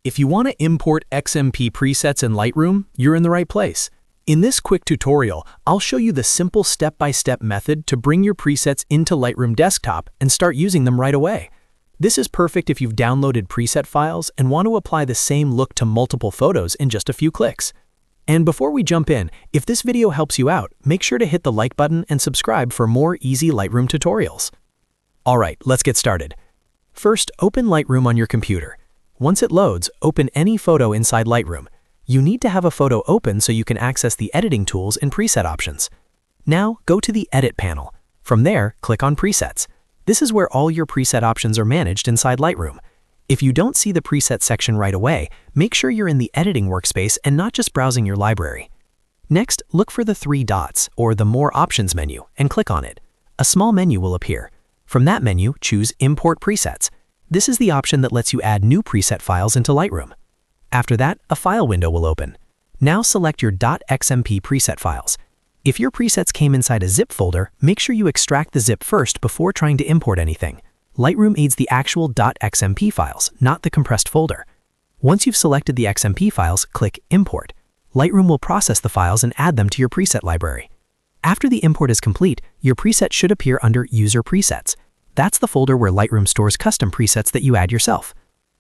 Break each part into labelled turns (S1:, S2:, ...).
S1: If you want to import XMP presets in Lightroom, you're in the right place. In this quick tutorial, I'll show you the simple step-by-step method to bring your presets into Lightroom Desktop and start using them right away. This is perfect if you've downloaded preset files and want to apply the same look to multiple photos in just a few clicks. And before we jump in, if this video helps you out, make sure to hit the like button and subscribe for more easy Lightroom tutorials. Alright, let's get started. First, open Lightroom on your computer. Once it loads, open any photo inside Lightroom. You need to have a photo open so you can access the editing tools and preset options. Now, go to the Edit panel. From there, click on Presets. This is where all your preset options are managed inside Lightroom. If you don't see the preset section right away, make sure you're in the editing workspace and not just browsing your library. Next, look for the three dots, or the More Options menu, and click on it. A small menu will appear. From that menu, choose Import Presets. This is the option that lets you add new preset files into Lightroom. After that, a file window will open. Now select your .xmp preset files. If your presets came inside a zip folder, make sure you extract the zip first before trying to import anything. Lightroom aids the actual .xmp files, not the compressed folder. Once you've selected the XMP files, click Import. Lightroom will process the files and add them to your preset library. After the import is complete, your preset should appear under User Presets. That's the folder where Lightroom stores custom presets that you add yourself.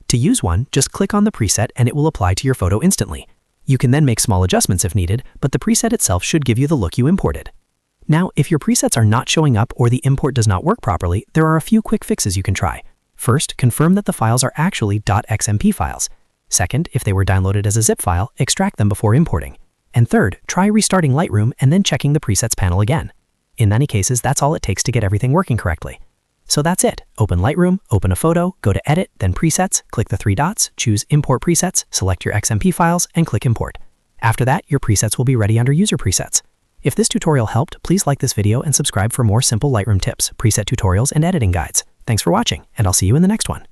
S1: To use one, just click on the preset and it will apply to your photo instantly. You can then make small adjustments if needed, but the preset itself should give you the look you imported. Now, if your presets are not showing up or the import does not work properly, there are a few quick fixes you can try. First, confirm that the files are actually .xmp files. Second, if they were downloaded as a zip file, extract them before importing. And third, try restarting Lightroom and then checking the presets panel again. In many cases, that's all it takes to get everything working correctly. So that's it. Open Lightroom, open a photo, go to Edit, then Presets, click the three dots, choose Import Presets, select your XMP files, and click Import. After that, your presets will be ready under User Presets. If this tutorial helped, please like this video and subscribe for more simple Lightroom tips, preset tutorials, and editing guides. Thanks for watching, and I'll see you in the next one.